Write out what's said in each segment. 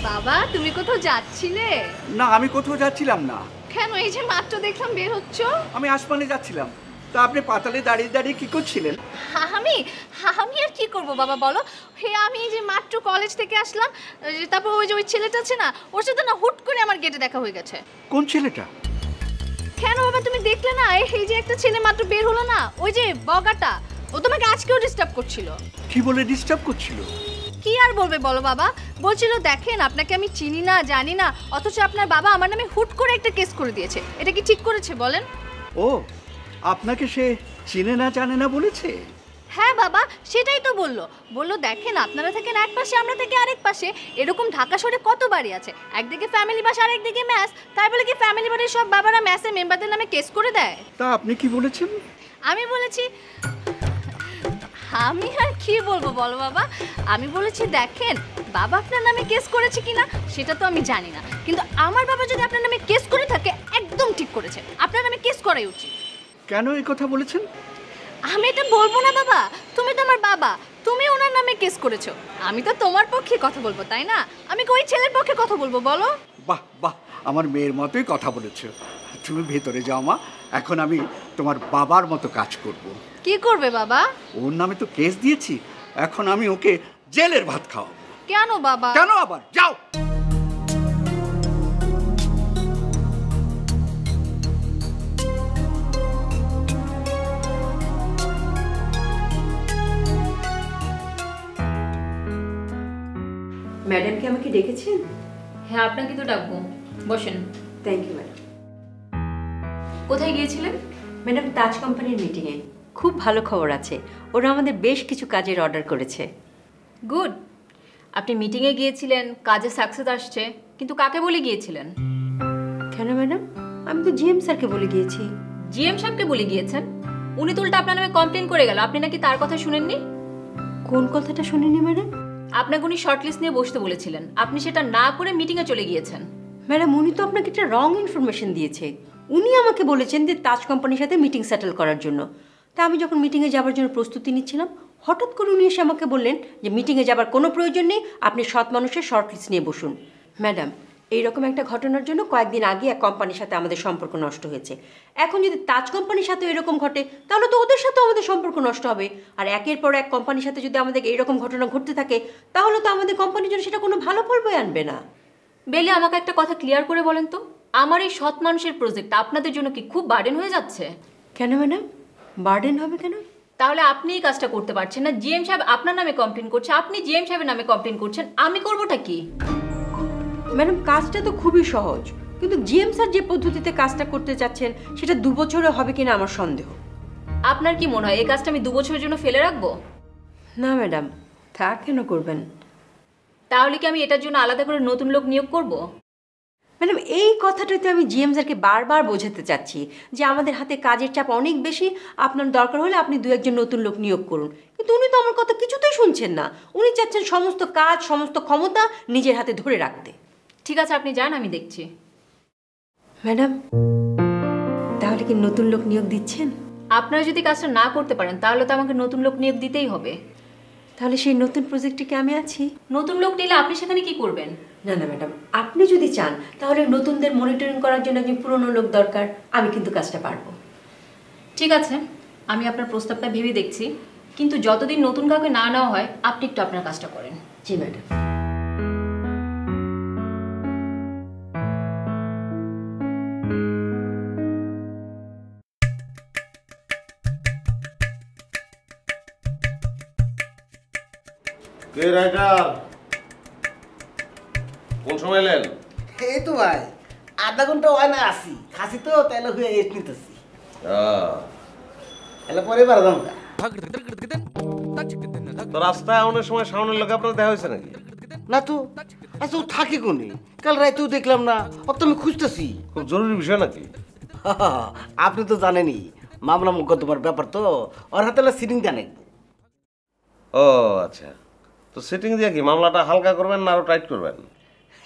বাবা তুমি কোথাও যাচ্ছিলে? না, আমি কোথাও যাচ্ছিলাম না। কেন? এই যে মাত্র দেখলাম বের হচ্ছ। আমি আসমানে যাচ্ছিলাম। তা আপনি পাতালে দাঁড়িয়ে দাঁড়িয়ে কি করছিলেন? আমি আর কি করব বাবা বলো। হে আমি এই যে মাত্র কলেজ থেকে আসলাম, তারপর ওই যে ওই ছেলেটা আছে না, ওর সাথে না হুট করে আমার গেটে দেখা হয়ে গেছে। কোন ছেলেটা? কেন বাবা তুমি দেখলে না? এই যে একটা ছেলে মাত্র বের হলো না, ওই যে বগাটা, ও তোমাকে আজকেও ডিস্টার্ব করছিল। কি বলে ডিস্টার্ব করছিল? কি আর বলবে বলো বাবা, বলছিল দেখেন আপনাকে আমি চিনি না জানি না, অথচ আপনার বাবা আমার নামে হুট করে একটা কেস করে দিয়েছে। এটা কি ঠিক করেছে বলেন? ও, আপনাকে সে চিনে না জানে না বলেছে? হ্যাঁ বাবা, সেটাই তো বললো দেখেন আপনারা থাকেন এক পাশে, আমরা থাকি আরেক পাশে, এরকম ঢাকা শহরে কত বাড়ি আছে, একদিকে ফ্যামিলি বাস আর একদিকে ম্যাচ, তাই বলে কি ফ্যামিলি বাড়ির সব বাবারা ম্যাচে মেম্বারদের নামে কেস করে দেয়? তা আপনি কি বলেছেন? আমি বলেছি, আমি আর কি বলবো বলো বাবা, আমি বলেছি দেখেন বাবা আপনার নামে কেস করেছে কিনা সেটা তো আমি জানি না, কিন্তু আমার বাবা যদি আপনার নামে কেস করে থাকে একদম ঠিক করেছে, আপনার নামে কেস করাই উচিত। কেন এই কথা বলেছেন? আমি এটা বলবো না বাবা, তুমি তো আমার বাবা, তুমি ওনার নামে কেস করেছো, আমি তো তোমার পক্ষে কথা বলবো তাই না? আমি ওই ছেলের পক্ষে কথা বলবো বলো? বাহ বাহ, আমার মেয়ের মতোই কথা বলেছো। তুমি ভেতরে যাও মা, এখন আমি তোমার বাবার মতো কাজ করব। কি করবে বাবা? ওর নামে তো কেস দিয়েছি, এখন আমি ওকে জেলের ভাত খাওয়াবো। কেন বাবা? কেন আবার? যাও। ম্যাডাম কি আমাকে ডেকেছেন? হ্যাঁ আপনাকে তো ডাকবো, বসেন। Thank you madam. কোথায় গিয়েছিলেন? ম্যাডাম তাজ কোম্পানির মিটিংয়ে। খুব ভালো খবর আছে, ওরা আমাদের বেশ কিছু কাজের অর্ডার করেছে। গুড। আপনি মিটিংয়ে গিয়েছিলেন, কাজে সাকসেস আসছে, কিন্তু কাকে বলে গিয়েছিলেন? কেন ম্যাডাম, আমি তো জিএম স্যারকে বলে গিয়েছি। জিএম সাহেবকে বলে গিয়েছেন? উনি তো উল্টা আপনার নামে কমপ্লেন করে গেল, আপনি নাকি তার কথা শুনেননি? কোন কথাটা শুনিনি ম্যাডাম? আপনাকে উনি শর্টলিস্ট নিয়ে বসতে বলেছিলেন, আপনি সেটা না করে মিটিংয়ে চলে গিয়েছেন। ম্যাডাম উনি তো আপনাকে একটা রং ইনফরমেশন দিয়েছে। উনি আমাকে বলেছেন যে তাজ কোম্পানির সাথে মিটিং সেটেল করার জন্য। তা আমি যখন মিটিংয়ে যাবার জন্য প্রস্তুতি নিচ্ছিলাম, হঠাৎ করে উনি এসে আমাকে বললেন যে মিটিংয়ে যাবার কোনো প্রয়োজন নেই, আপনি সৎ মানুষের শর্টলিস্ট নিয়ে বসুন। ম্যাডাম এইরকম একটা ঘটনার জন্য কয়েকদিন আগে এক কোম্পানির সাথে আমাদের সম্পর্ক নষ্ট হয়েছে। এখন যদি তাজ কোম্পানির সাথে এরকম ঘটে তাহলে তো ওদের সাথেও আমাদের সম্পর্ক নষ্ট হবে। আর একের পর এক কোম্পানির সাথে যদি আমাদের এইরকম ঘটনা ঘটতে থাকে তাহলে তো আমাদের কোম্পানির জন্য সেটা কোনো ভালো ফল বয়ে আনবে না। বেলে আমাকে একটা কথা ক্লিয়ার করে বলেন তো, আমার এই সৎ মানুষের প্রজেক্ট আপনাদের জন্য কি খুব বার্ডেন হয়ে যাচ্ছে? কেন ম্যাডাম, বার্ডেন হবে কেন? তাহলে আপনি এই কাজটা করতে পারছেন না, জিএম সাহেব আপনার নামে কমপ্লেন করছে, আপনি জিএম সাহেবের নামে কমপ্লেন করছেন, আমি করবোটা কি? ম্যাডাম কাজটা তো খুবই সহজ, কিন্তু জিএম স্যার যে পদ্ধতিতে কাজটা করতে চাচ্ছেন সেটা 2 বছরে হবে কিনা আমার সন্দেহ। আপনার কি মনে হয় এই কাজটা আমি 2 বছরের জন্য ফেলে রাখবো? না ম্যাডাম, তা কেন করবেন? তাহলে কি আমি এটার জন্য আলাদা করে নতুন লোক নিয়োগ করব? ম্যাডাম এই কথাটাতে আমি জিএম স্যারকে বারবার বোঝাতে চাচ্ছি যে আমাদের হাতে কাজের চাপ অনেক বেশি, আপনার দরকার হলে আপনি 2-1 নতুন লোক নিয়োগ করুন, কিন্তু উনি তো আমার কথা কিছুতেই শুনছেন না। উনি চাচ্ছেন সমস্ত কাজ সমস্ত ক্ষমতা নিজের হাতে ধরে রাখতে। ঠিক আছে আপনি যান, আমি দেখছি। ম্যাডাম তাহলে কি নতুন লোক নিয়োগ দিচ্ছেন? আপনারা যদি কাজটা না করতে পারেন তাহলে তো আমাকে নতুন লোক নিয়োগ দিতেই হবে। তাহলে সেই নতুন প্রজেক্টে কি আমি আছি? নতুন লোক নিলে আপনি সেখানে কি করবেন? না না ম্যাডাম, আপনি যদি চান তাহলে নতুনদের মনিটরিং করার জন্য একজন পুরনো লোক দরকার, আমি কিন্তু কাজটা পারবো। ঠিক আছে, আমি আপনার প্রস্তাবটা ভেবে দেখছি, কিন্তু যতদিন নতুন কাউকে না নেওয়া হয় আপনি একটু আপনার কাজটা করেন। জি ম্যাডাম। কে রাইটার, কোন সময় এলেন? এই তো ভাই আধা ঘন্টা হয় না আসি, খাসি তো তাইলে হয়ে এসে নিতেছি, এলে পরে বাড়াদাম। তো রাস্তায় অনেক সময় সামনের লোক আপনার দেখা হয়েছে নাকি? না তো, আচ্ছা ও থাকে কোনে? কাল রাতেও দেখলাম না, অত আমি খুঁজতেছি। খুব জরুরি বিষয় নাকি? আপনি তো জানেনই মামলা মোকদ্দমার ব্যাপার, তো ওর হাতে সিটিং জানেন। ও আচ্ছা, তো সিটিং দিয়ে কি মামলাটা হালকা করবেন না আরো টাইট করবেন?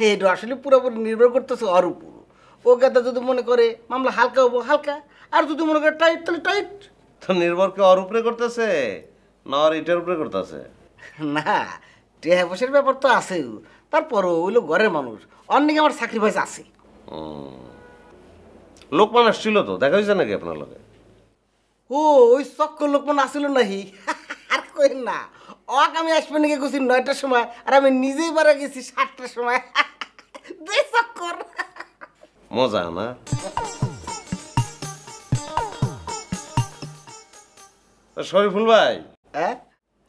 এটা আসলে পুরোপুরি নির্ভর করতেছে ওর উপর। ও গাদা যদি মনে করে মামলা হালকা হবো হালকা, আর যদি মনে করে টাইট তাহলে টাইট। তো নির্ভর কি ওর উপরে করতেছে না ওর এটার উপরে করতেছে? না, টেহা পয়সার ব্যাপার তো আছে, তারপরও ওইলো ঘরের মানুষ, অনেকে আমার স্যাক্রিফাইস আছে। লোকমান আসছিল তো, দেখা হয়েছে নাকি আপনার লগে? ও ওই চক্কর লোকমান আসিল নাহি, আর কইন না। অক আমি আসবে নাকি গেছি 9টার সময়, আর আমি নিজেই বারা গেছি 7টার সময়। দুই চক্কর। মজা না? শরীফুল ভাই, হ্যাঁ,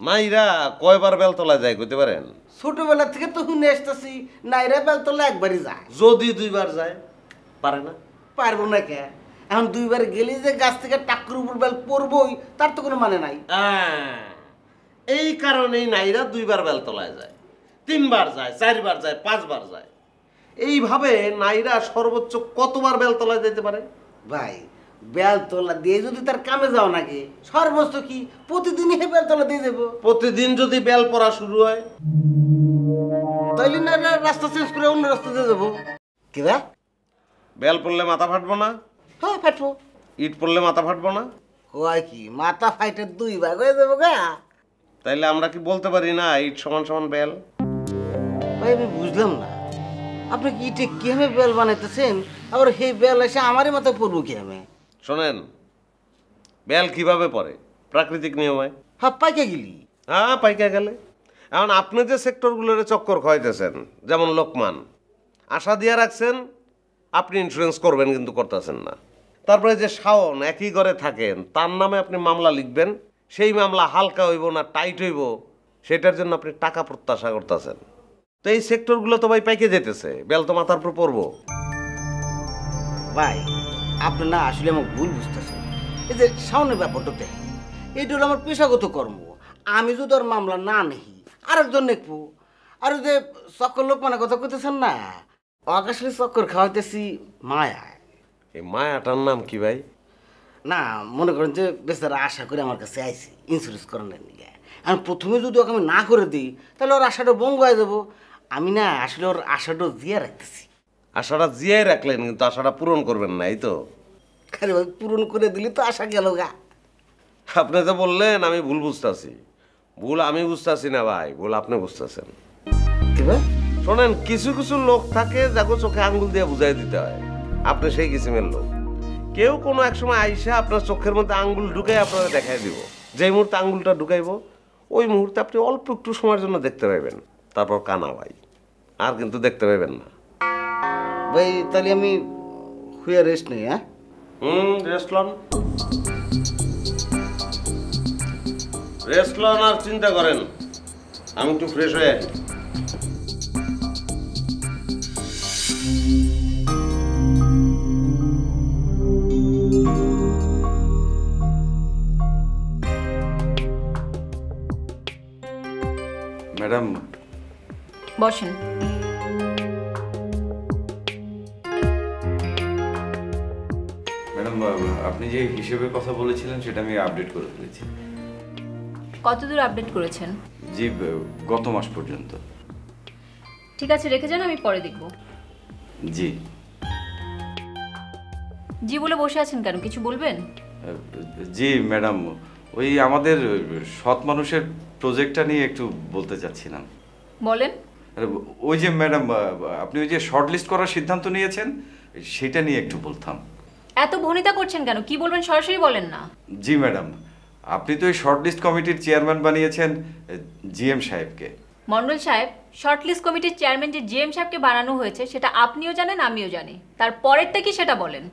মাইরা কয়বার বেলতলায় যায় কইতে পারেন? ছোটবেলা থেকে তো শুনে আসতেছি নাইরা বেলতলা একবারই যায়। যদি 2বার যায়, পারে না? পারবো না কে, এখন 2বার গেলে যে গাছ থেকে টাকুর উপর বেল পড়বই তার তো কোনো মানে নাই। এই কারণেই নাইরা 2বার বেলতলায় যায়, 3বার যায়, 4বার যায়, 5বার যায়। এইভাবে নাইরা সর্বোচ্চ কতবার বেলতলায় যেতে পারে? ভাই বেলতলা দিয়ে যদি তার কামে যাও নাকি, সর্বোচ্চ কি প্রতিদিনই বেলতলা দিয়ে যাবো? প্রতিদিন যদি বেল পড়া শুরু হয়, তাইলে না রাস্তা চেঞ্জ করে অন্য রাস্তা দিয়ে যাবো। কিবা বেল পড়লে মাথা ফাটবো না? হ্যাঁ ফাটবো। ইট পড়লে মাথা ফাটবো না? কয় কি মাথা ফাইটে 2 ভাগ হয়ে যাবো গা? তাইলে আমরা কি বলতে পারি না ইট সমান সমান বেল? ভাই আমি বুঝলাম না, আপনি কি ইটে কিভাবে বেল বানাইতেছেন, আবার সেই বেল এসে আমারই মাথায় পড়বো কিভাবে? শোনেন, বেল কিভাবে পড়ে? প্রাকৃতিক নিয়মে। হ্যাঁ পাইকে গেলি। হ্যাঁ, পাইকা গেলে। এখন আপনি যে সেক্টরগুলোর চক্কর খাইতেছেন, যেমন লোকমান, আশা দিয়ে রাখছেন আপনি ইন্স্যুরেন্স করবেন, কিন্তু করতেছেন না। তারপরে যে শাওন একই ঘরে থাকেন, তার নামে আপনি মামলা লিখবেন, সেই মামলা হালকা হইব না টাইট হইব, সেটার জন্য আপনি টাকা প্রত্যাশা করতেছেন। তো এই সেক্টরগুলো তো ভাই পাইকে যেতেছে, বেল তো মাথার উপর পড়বো। ভাই আপনি না আসলে আমার ভুল বুঝতেছেন। এই যে সামনের ব্যাপারটা দেখেন, এইটা হলো আমার পেশাগত কর্ম। আমি যদি ওর মামলা না নেই আরেকজন নেকবো। আর ওই যে চক্কর লোক মানে কথা কইতেছেন না, অকাশলে চক্কর খাওয়াইতেছি মায়া। এই মায়াটার নাম কি ভাই? না মনে করেন যে বেচারা আশা করে আমার কাছে আইসি ইন্স্যুরেন্স করানোর নিয়ে। আমি প্রথমে যদি ওকে আমি না করে দিই তাহলে ওর আশাটা বঙ্গ হয়ে যাবো। আমি না আসলে ওর আশাটা দিয়ে রাখতেছি। আশাটা জিয়াই রাখলেন, কিন্তু আশাটা পূরণ করবেন না, এই তো? খালি ভাই পূরণ করে দিলি তো আশা গেল গা। আপনি তো বললেন আমি ভুল বুঝতেছি। ভুল আমি বুঝতেছি না ভাই, ভুল আপনি বুঝতেছেন। কি ভাই? শোনেন, কিছু কিছু লোক থাকে যাকে চোখে আঙ্গুল দিয়ে বুঝাই দিতে হয়। আপনি সেই কিসিমের লোক। কেউ কোনো এক সময় আইসা আপনার চোখের মধ্যে আঙ্গুল ঢুকাই আপনারা দেখাই দিব। যেই মুহূর্তে আঙ্গুলটা ঢুকাইব, ওই মুহূর্তে আপনি অল্প একটু সময়ের জন্য দেখতে পাইবেন, তারপর কানা ভাই, আর কিন্তু দেখতে পাইবেন না। ভাই তাহলে আমি হুইয়া রেস্ট নেই। হ্যাঁ রেস্ট লন, রেস্ট লন, আর চিন্তা করেন। আমি একটু ফ্রেশ হয়ে আসি। ম্যাডাম বসেন। ম্যাডাম আপনি যে হিসেবের কথা বলেছিলেন সেটা আমি আপডেট করে ফেলেছি। কতদূর আপডেট করেছেন? জি, গত মাস পর্যন্ত। ঠিক আছে, রেখে যান, আমি পরে দেখব। জি। জি বলে বসে আছেন কেন, কিছু বলবেন? জি ম্যাডাম, ওই আমাদের সৎ মানুষের প্রজেক্টটা নিয়ে একটু বলতে চাচ্ছিলাম। বলেন। ওই যে ম্যাডাম, আপনি ওই যে শর্ট লিস্ট করার সিদ্ধান্ত নিয়েছেন, সেটা নিয়ে একটু বলতাম। এত ভনিতা করছেন কেন, কি বলবেন সরাসরি বলেন না। জি ম্যাডাম, আপনি তো এই শর্ট লিস্ট কমিটির চেয়ারম্যান বানিয়েছেন জিএম সাহেবকে। মন্ডল সাহেব, শর্টলিস্ট কমিটির চেয়ারম্যান যে জিএম সাহেবকে বানানো হয়েছে সেটা আপনিও জানেন, আমিও জানি। তারপরেরটা কি সেটা বলেন।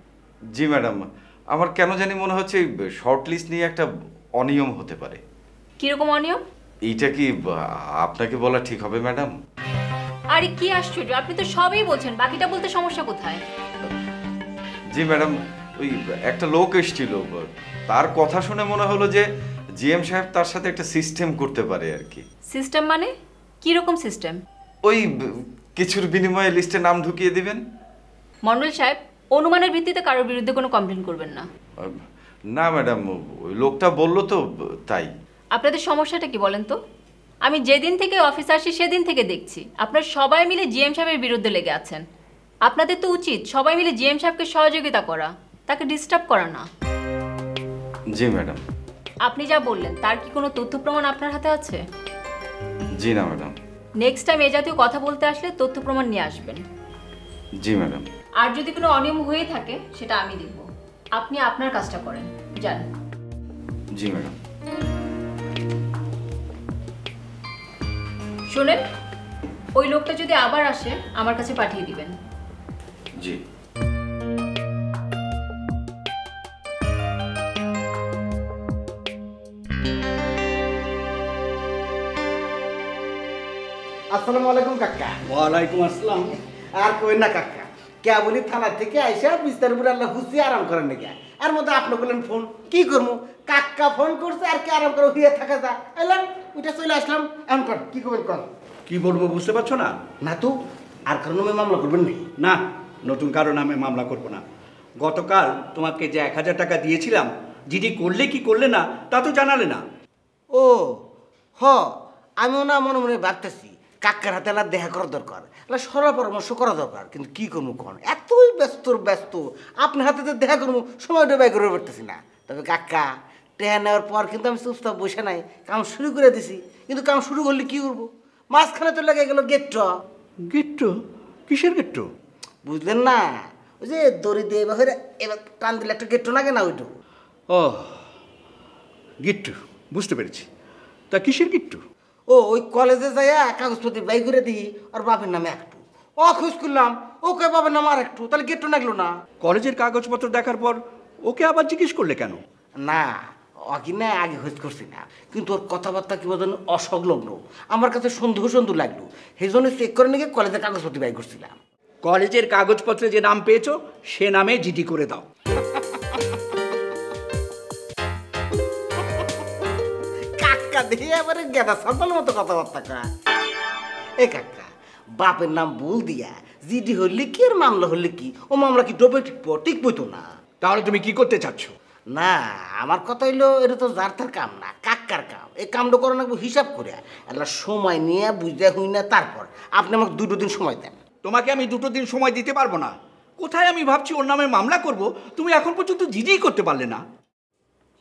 জি ম্যাডাম, আমার কেন জানি মনে হচ্ছে শর্ট লিস্ট নিয়ে একটা অনিয়ম হতে পারে। কিরকম অনিয়ম? এইটা কি আপনাকে বলা ঠিক হবে ম্যাডাম? আরে কি আশ্চর্য, আপনি তো সবই বলছেন, বাকিটা বলতে সমস্যা কোথায়? জি ম্যাডাম, ওই একটা লোক এসেছিল, তার কথা শুনে মনে হলো যে জিএম সাহেব তার সাথে একটা সিস্টেম করতে পারে আর কি। সিস্টেম মানে কিরকম সিস্টেম? ওই কিছুর বিনিময়ে লিস্টে নাম ঢুকিয়ে দিবেন। মন্ডল সাহেব, অনুমানের ভিত্তিতে কারোর বিরুদ্ধে কোনো কমপ্লেন করবেন না। না ম্যাডাম, ওই লোকটা বললো তো তাই। আপনাদের সমস্যাটা কি বলেন তো? আমি যেদিন থেকে অফিস আসি সেদিন থেকে দেখছি আপনারা সবাই মিলে জিএম সাহেবের বিরুদ্ধে লেগে আছেন। আপনাদের তো উচিত সবাই মিলে জিএম সাহেবকে সহযোগিতা করা, তাকে ডিস্টার্ব করা না। জি ম্যাডাম। আপনি যা বললেন তার কি কোনো তথ্য প্রমাণ আপনার হাতে আছে? জি না ম্যাডাম। নেক্সট টাইম এ জাতীয় কথা বলতে আসলে তথ্য প্রমাণ নিয়ে আসবেন। জি ম্যাডাম। আর যদি কোনো অনিয়ম হয়ে থাকে সেটা আমি দেখব, আপনি আপনার কাজটা করেন, যান। জি ম্যাডাম। শোনেন, ওই লোকটা যদি আবার আসে আমার কাছে পাঠিয়ে দিবেন। জি। আসসালামু আলাইকুম কাকা। ওয়ালাইকুম আসসালাম। আর কই না কাকা, কে বলি থানা থেকে আইসা বিস্তার উপরে আল্লাহ হুসি আরাম করেন নাকি। আর মধ্যে আপনি বললেন ফোন কি করবো, কাকা ফোন করছে আর কি আরাম করে হইয়া থাকা যা। এলাম ওইটা চলে আসলাম। এখন কর কি করবেন কর। কি বলবো বুঝতে পারছো না? না তো আর কারণ মামলা করবেন নাকি? না, নতুন কারো নামে মামলা করব না। গতকাল তোমাকে যে 1000 টাকা দিয়েছিলাম, জিডি করলে কি করলে না তা তো জানালে না। ও হ, আমিও না মনে মনে ভাবতেছি কাকার হাতে এলা দেখা করা দরকার, এলা সরা পরামর্শ করা দরকার। কিন্তু কি করবো কন, এতই ব্যস্ত আপনার হাতে তো দেখা করবো সময়টা ব্যয় করে পারতেছি না। তবে কাকা টেহা নেওয়ার পর কিন্তু আমি চুপচাপ বসে নাই, কাম শুরু করে দিছি। কিন্তু কাম শুরু করলে কি করবো, মাঝখানে তো লেগে গেল গেটটা। গিট্টু? কিসের গিট্টু? বুঝলেন না, ওই যে দড়ি দিয়ে এবার এবার টান দিলে একটা গেট্টো লাগে না, ওইটু। ও গিট্টু, বুঝতে পেরেছি। তা কিসের গিট্টু? ও ওই কলেজে যাইয়া কাগজপত্র বাই করে দিই আর বাপের নামে একটু খোঁজ করলাম, ওকে বাবার নাম আর একটু, তাহলে গেট্টো লাগলো না। কলেজের কাগজপত্র দেখার পর ওকে আবার জিজ্ঞেস করলে কেন? না অকি না আগে খোঁজ করছি না, কিন্তু ওর কথাবার্তা কি বলেন অসংলগ্ন, আমার কাছে সন্দেহ লাগলো। সেই জন্য চেক করে নিয়ে কলেজের কাগজপত্র বাই করছিলাম। কলেজের কাগজপত্রে যে নাম পেয়েছো সে নামে জিডি করে দাও। কাকা দিয়ে এবারে গেদা সাঁতাল মতো কথাবার্তা কা। এ কাকা, বাপের নাম বল দিয়া জিডি হলে কি আর মামলা হলে কি, ও মামলা কি ডোবে টিকবই তো না। তাহলে তুমি কি করতে চাচ্ছ? না আমার কথা হইলো এটা তো যার তার কাম না, কাকার কাম। এই কামটা করে রাখবো হিসাব করে, একটা সময় নিয়ে বুঝতে হই না। তারপর আপনি আমাকে 2 দিন সময় দেন। তোমাকে আমি 2 দিন সময় দিতে পারবো না। কোথায় আমি ভাবছি ওর নামে মামলা করব, তুমি এখন পর্যন্ত জিডি করতে পারলে না।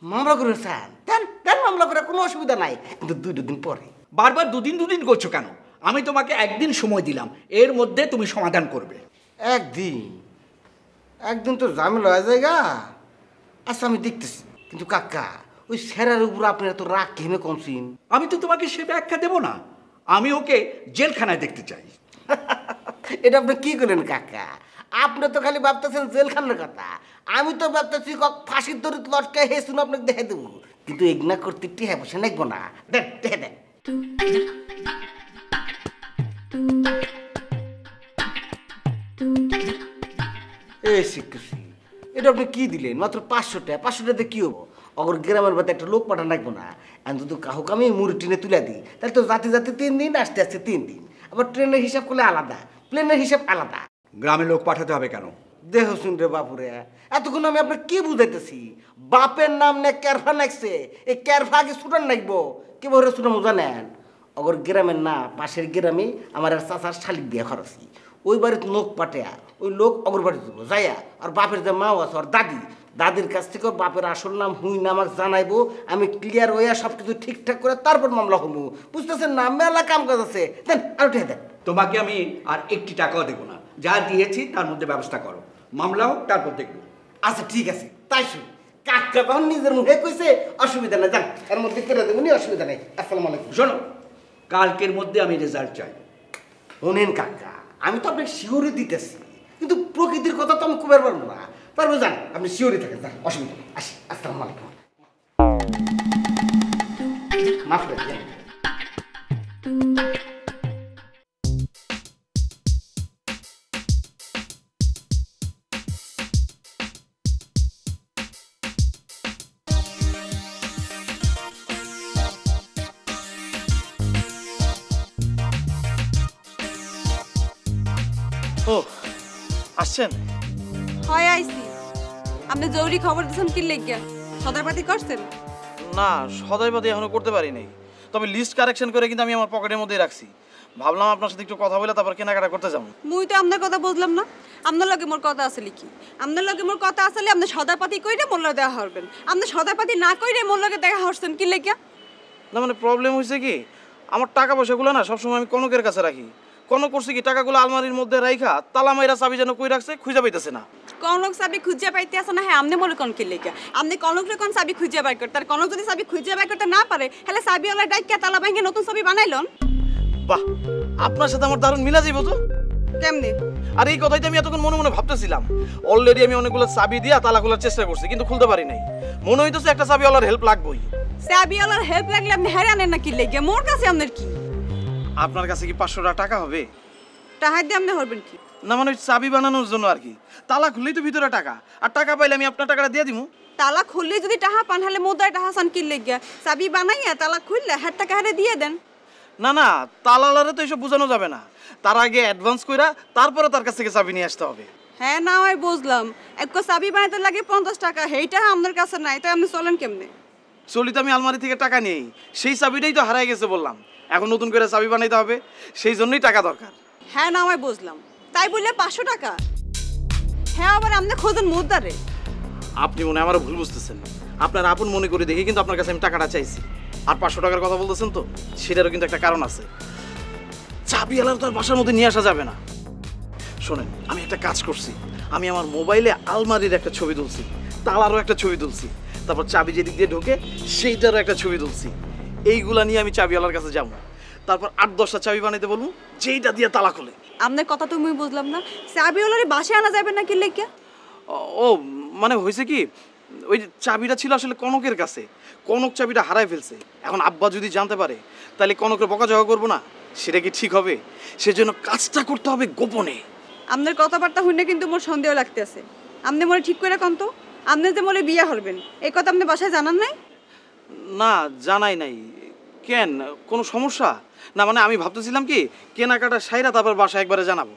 মামলা করে স্যার দেন দেন, মামলা করে কোনো অসুবিধা নাই, কিন্তু 2 দিন পরে। বারবার 2 দিন করছো কেন? আমি তোমাকে 1 দিন সময় দিলাম, এর মধ্যে তুমি সমাধান করবে। একদিন তো ঝামেলা হয়ে যায়গা। আচ্ছা আমি দেখতেছি, কিন্তু কাকা ওই স্যারের উপর আপনার তো রাগ ঘেমে কমছিন। আমি তো তোমাকে সে ব্যাখ্যা দেবো না, আমি ওকে জেলখানায় দেখতে চাই। এটা আপনি কি করলেন কাকা? আপনি তো খালি ভাবতেছেন জেলখানার কথা, আমি তো ভাবতেছি ফাঁসির দড়ি লটকায় হেসুন আপনাকে দেখে দেবো। কিন্তু এগনা করতে টিহা পয়সা নেবো না, দেন দেখে দেন। এই শিখতেছি, এটা আপনি কি দিলেন? মাত্র 500 টাকা। 500 টাকাতে কি হবো? অগর গ্রামের বাড়িতে একটা লোক পাঠান রাখবো না। আমি যদি কাহুক আমি মুড়ি ট্রেনে তুলে দিই, তাহলে তো যাতে 3 দিন, আসতে 3 দিন। আবার ট্রেনের হিসাব করলে আলাদা, প্লেনের হিসাব আলাদা। গ্রামে লোক পাঠাতে হবে কেন? দেহ শুন রে বাপুরে, এতক্ষণ আমি আপনার কি বুঝাইতেছি? বাপের নাম নে ক্যারফা নাকছে, এই ক্যারফা আগে ছুটান নাকবো। কি বলে ছুটান জানেন? অগর গ্রামের না, পাশের গ্রামে আমার আর চাচার শালিক বিয়ে খরচি। ওই বাড়িতে লোক পাঠায়া ওই লোক অগর বাড়িতে দেবো যাইয়া, আর বাপের যে মাও আছে আর দাদির কাছ থেকে বাপের আসল নাম হুই না আমাকে জানাইবো। আমি ক্লিয়ার হইয়া সব কিছু ঠিকঠাক করে তারপর মামলা হবো। বুঝতেছেন না? মেলা কাম কাজ আছে। দেন আর উঠে দেন। তোমাকে আমি আর 1টি টাকাও দেবো না, যা দিয়েছি তার মধ্যে ব্যবস্থা করো। মামলা হোক, তারপর দেখবো। আচ্ছা ঠিক আছে, তাই শুন। কাকা তখন নিজের মুখে কইছে অসুবিধা নাই, যান এর মধ্যে করে দেবো, অসুবিধা নেই। আসসালামু আলাইকুম। শোনো, কালকের মধ্যে আমি রেজাল্ট চাই। শোনেন কাকা, আমি তো আপনাকে শিওরি দিতেছি, কিন্তু প্রকৃতির কথা তো আমি খুব পারবো না। তারপর যান, আপনি শিওরি থাকেন, যান, অসুবিধা নেই। আসি, আসসালামু আলাইকুম। মাফ করে দিন। ও আসছেন? হয় আইসি। আপনি জরুরি খবর দিয়েছেন কি লেগে? সদরপাতি করছেন? না, সদাইবাদী এখনো করতে পারি নাই, তবে লিস্ট কারেকশন করে কিন্তু আমি আমার পকেটের মধ্যেই রাখছি। ভাবলাম আপনার সাথে একটু কথা বলে তারপর কেনাকাটা করতে যাবো। মুই তো আপনার কথা বুঝলাম না। আপনার লগে মোর কথা আছে লিখি, আপনার লগে মোর কথা আসলে আপনি সদাপাতি কইরে মোর লগে দেখা হরবেন। আপনি সদাপাতি না কইরে মোর লগে দেখা হরছেন কি লেগে? না মানে প্রবলেম হয়েছে কি, আমার টাকা পয়সাগুলো না সবসময় আমি কনকের কাছে রাখি। কনক করছে কি টাকাগুলো আলমারির মধ্যে রাইখা তালা মাইরা চাবি যেন কই রাখছে খুঁজে পাইতেছে না। কনক চাবি খুঁজে পাইতে আসে না, হ্যাঁ আমনে বলে কনকে লেগে আপনি কনকরে কোন চাবি খুঁজে বাই করতে, আর কনক যদি চাবি খুঁজে বাই করতে না পারে তাহলে চাবিওয়ালা ডাইকা তালা ভাঙে নতুন চাবি বানাইলন। বাহ, আপনার সাথে আমার দারুণ মিলা যাইব তো। কেমনে? আর এই কথাই তো আমি এতক্ষণ মনে মনে ভাবতেছিলাম। অলরেডি আমি অনেকগুলো চাবি দিয়া তালা খোলার চেষ্টা করছি কিন্তু খুলতে পারি নাই। মনে হইতেছে একটা চাবিওয়ালার হেল্প লাগবেই। চাবিওয়ালার হেল্প লাগলে আপনি হেরে আনেন না কি লেগে? মোর কাছে আপনার কি? আপনার কাছে কি 500 টাকা হবে? টাকা দিয়ে আপনি হরবেন কি? না মানে চাবি বানানোর জন্য আর কি। তালা খুললেই তো ভিতরে টাকা, আর টাকা পাইলে আমি আপনার টাকাটা দিয়ে দিব। তালা খুললে যদি টাকা পান হলে মোদায় টাকা সান কি লেগে? চাবি বানাইয়া তালা খুললে হাত টাকা হারে দিয়ে দেন। না না, তালালারে তো এসব বোঝানো যাবে না। তার আগে অ্যাডভান্স কইরা তারপরে তার কাছ থেকে চাবি নিয়ে আসতে হবে। হ্যাঁ না হয় বুঝলাম, একটা চাবি বানাইতে লাগে 50 টাকা, সেইটা আপনার কাছে নাই, তাই আপনি চলেন কেমনে? চলি তো আমি আলমারি থেকে টাকা নেই, সেই চাবিটাই তো হারাই গেছে বললাম। এখন নতুন করে চাবি বানাইতে হবে, সেই জন্যই টাকা দরকার। হ্যাঁ না হয় বুঝলাম, তাই বললে 500 টাকা? হ্যাঁ আবার আপনি খোঁজেন মুদ্দারে। আপনি মনে হয় আমারও ভুল বুঝতেছেন। আপনার আপন মনে করে দেখি কিন্তু আপনার কাছে আমি টাকাটা চাইছি। আর 500 টাকার কথা বলতেছেন তো, সেটারও কিন্তু একটা কারণ আছে। চাবিওয়ালার তো আর বাসার মধ্যে নিয়ে আসা যাবে না। শোনেন, আমি একটা কাজ করছি। আমি আমার মোবাইলে আলমারির একটা ছবি তুলছি, তালারও একটা ছবি তুলছি, তারপর চাবি যেদিক দিয়ে ঢোকে সেইটারও একটা ছবি তুলছি। এইগুলা নিয়ে আমি চাবিওয়ালার কাছে যাবো, তারপর 8-10টা চাবি বানাইতে বলবো, যেইটা দিয়ে তালা খোলে। আপনার কথা তুমি বুঝলাম না, চাবিওয়ালারে বাসায় আনা যাবে না কি লেগে? ও মানে হয়েছে কি, ওই চাবিটা ছিল আসলে কনকের কাছে, কনক চাবিটা হারাই ফেলছে। এখন আব্বা যদি জানতে পারে তাহলে কনকের বকাঝকা করবো না, সেটা কি ঠিক হবে? সেজন্য কাজটা করতে হবে গোপনে। আপনার কথাবার্তা শুনে কিন্তু মোর সন্দেহ লাগতেছে। আপনি মনে ঠিক করে কন তো, আপনি যে মনে বিয়ে হরবেন এই কথা আপনি বাসায় জানান নাই? না জানাই নাই। কেন, কোনো সমস্যা? না মানে আমি ভাবতেছিলাম কি কেনাকাটা সাইরা তারপর বাসায় একবারে জানাবো।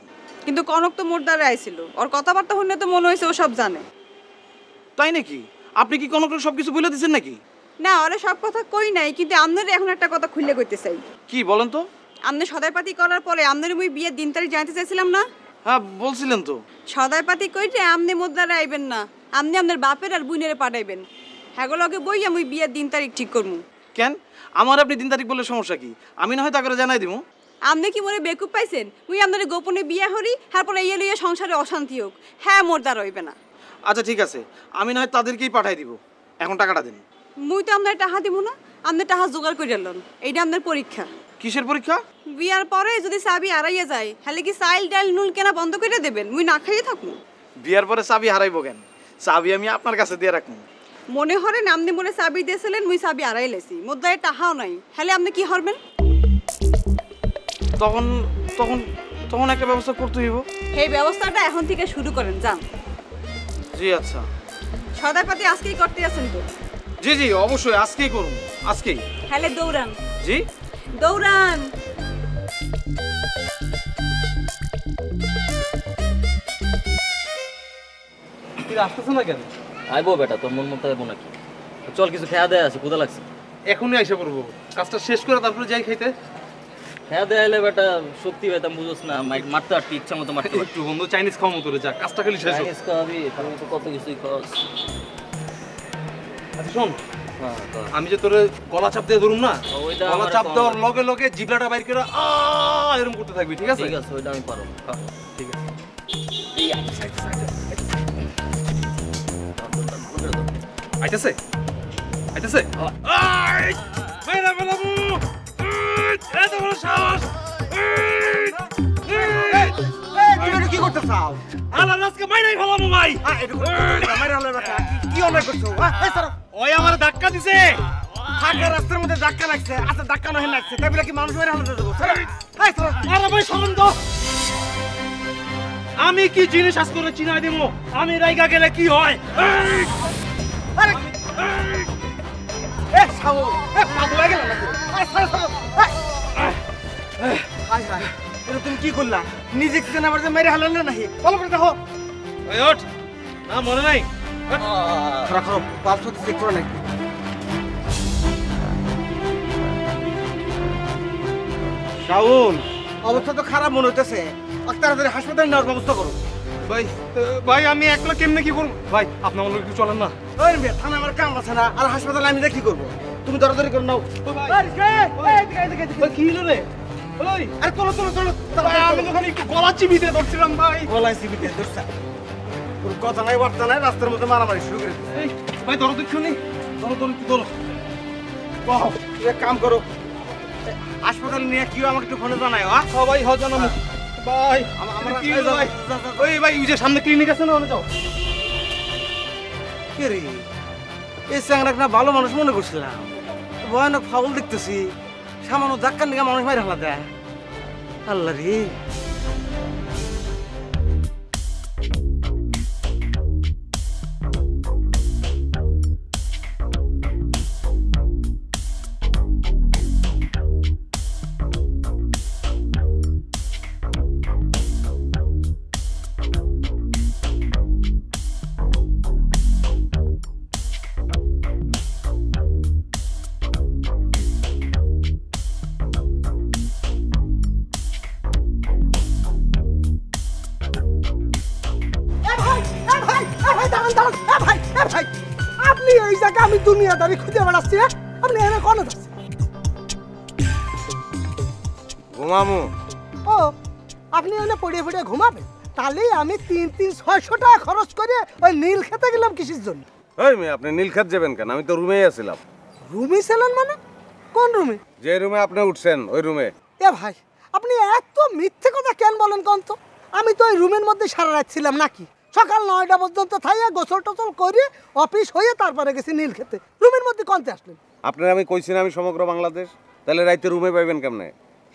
কিন্তু কনক তো মোর দ্বারা আইছিল, ওর কথাবার্তা শুনে তো মনে হয়েছে ও সব জানে। তাই নাকি? আপনি কি কনকের সব কিছু বলে দিচ্ছেন নাকি? না, ওরা সব কথা কই নাই, কিন্তু আপনার এখন একটা কথা খুলে কইতে চাই। কি বলেন তো? আপনি সদাইপাতি করার পরে আপনার মুই বিয়ের দিন তারিখ জানতে চাইছিলাম না? হ্যাঁ বলছিলেন তো। সদাইপাতি কইতে আপনি মোর দ্বারা আইবেন না, আপনি আপনার বাপের আর বোনের পাঠাইবেন। হ্যাগুলোকে বইয়া মুই বিয়ের দিন তারিখ ঠিক করবো। কেন, আমার আপনি দিন তারিখ বললে সমস্যা কি? আমি না হয় তা করে জানাই দিব। আপনি কি মনে বেকুব পাইছেন মুই আপনার গোপনে বিয়ে হরি, তারপরে ইয়ে লইয়া সংসারে অশান্তি হোক? হ্যাঁ মোর দ্বারা হইবে না। আচ্ছা ঠিক আছে, আমি না হয় তাদেরকেই পাঠাই দিব। এখন টাকাটা দিন। মুই তো আপনার টাকা দিব না, আপনি টাকা জোগাড় করে এলেন। এইটা আপনার পরীক্ষা। কিসের পরীক্ষা? বিয়ার পরে যদি চাবি হারাইয়া যায় তাহলে কি চাইল ডাইল নুন কেনা বন্ধ করে দেবেন? মুই না খাইয়ে থাকবো। বিয়ার পরে চাবি হারাইবো কেন? চাবি আমি আপনার কাছে দিয়ে রাখবো। মনে হরেন আপনি মনে চাবি দিয়েছিলেন, মুই চাবি হারাই লেছি, মোর দ্বারা টাকাও নাই, তাহলে আপনি কি হরবেন? তখন তখন তখন একটা ব্যবস্থা করতে হইব। এই ব্যবস্থাটা এখন থেকে শুরু করেন, যান। জি আচ্ছা। সদাইপাতি আজকেই করতে আছেন তো? জি জি অবশ্যই, আজকেই করুন, আজকেই। তাহলে দৌড়ান। জি দৌড়ান। তুই আসতেছ না কেন? আইবো বেটা, তোর মন মতো আইবো নাকি? চল কিছু খেয়া দেয়া আছে, ক্ষুধা লাগছে। এখনই আইসা পড়বো, কাজটা শেষ করে তারপরে যাই খাইতে। খেয়া দেয়া এলে বেটা শক্তি পেতাম, বুঝোস না? মারতে পারতি, ইচ্ছা মতো মারতে পারতি। একটু বন্ধু চাইনিজ খাওয়া মতো যা, কাজটা খালি শেষ হোক। চাইনিজ খাওয়াবি, তুমি তো কত কিছুই খাওয়াস। আচ্ছা শোন, হ্যাঁ আমি যে তোরে গলা চাপ দিয়ে ধরুম না, ওইটা গলা আমার চাপ কম। দেওয়ার লগে লগে জিবলাটা বাইর করে এরকম করতে থাকবি, ঠিক আছে? ঠিক আছে, ওইটা আমি পারবো। ঠিক আছে। আইতেছে আইতেছে। মেরা বেলাবু, এত বড় সাহস! কি করতে চাও? আল্লাহ আজকে মাইরাই ফেলাবো ভাই। কি অন্যায় করছো? ওই আমার ধাক্কা দিছে। ফাঁকা রাস্তার মধ্যে ধাক্কা লাগছে। আচ্ছা ধাক্কা নহে লাগছে, তাই বলে কি মানুষ মেরে হালতে দেবো? আরে ভাই শোন তো, আমি কি জিনিস আজ করে চিনাই দিব? আমি রাইগা গেলে কি হয়? তুমি কি করলা? নিজে কি আমার মেরে হালালে নাকি? ভালো করে দেখো। এই ওঠ, না মনে নাই। খারাপ খারাপ বাপ সাথে চেক করে নাকি? শাওন, অবস্থা তো খারাপ মনে হইতেছে। তাড়াতাড়ি হাসপাতালে নেওয়ার ব্যবস্থা করো। ভাই ভাই আমি একলা কেমনে কি করব? ভাই আপনি আমার একটু চলেন না। ওই মেয়ে, থানা আমার কাম আছে না? আর হাসপাতালে আমি কি করবো? তুমি দরদারি করে নাও। কি হলো রে? ওই আরে চলো চলো চলো, আমি যখন একটু গলা চিবিতে ধরছিলাম ভাই। গলায় চিবিতে ধরছা, তোর কথা নাই বার্তা নাই, রাস্তার মধ্যে মারামারি শুরু করে দিছে। এই ভাই ধরো দেখছো নি, ধরো ধরো একটু ধরো। বাহ, তুই এক কাম করো, হাসপাতাল নিয়ে কি আমাকে একটু ফোনে জানায়। ভাই হ জানাবো ভাই। আমরা কি হলো ভাই? ওই ভাই ওই যে সামনে ক্লিনিক আছে না, ওখানে যাও। কে রে, এই চ্যাংরাক না ভালো মানুষ মনে করছিলাম, ভয়ানক ফাউল দেখতেছি। সামান্য ধাক্কার নিয়ে মানুষ মাইরা ফেলা দেয়। আল্লাহ রে, আপনি এই জায়গা আমি দুনিয়াদারি খুঁজে বেড়াচ্ছি, আপনি এখানে কোন যাচ্ছেন? ঘুমামু। ও আপনি এখানে পড়ে পড়ে ঘুমাবেন? তাহলে আমি 3-600 টাকা খরচ করে ওই নীল খেতে গেলাম কিসের জন্য? ওই মেয়ে, আপনি নীলক্ষেত যাবেন কেন? আমি তো রুমেই আছিলাম। রুমে ছিলেন মানে? কোন রুমে? যে রুমে আপনি উঠছেন ওই রুমে। এ ভাই, আপনি এত মিথ্যে কথা কেন বলেন কোন তো? আমি তো ওই রুমের মধ্যে সারা রাত ছিলাম নাকি? সকাল 9টা পর্যন্ত থাইয়া গোসল টোসল করে অফিস হয়ে তারপরে গেছি নীল খেতে। রুমের মধ্যে কোনতে আসলেন? আপনার আমি কইছি না আমি সমগ্র বাংলাদেশ, তাহলে রাইতে রুমে পাইবেন কেমনে?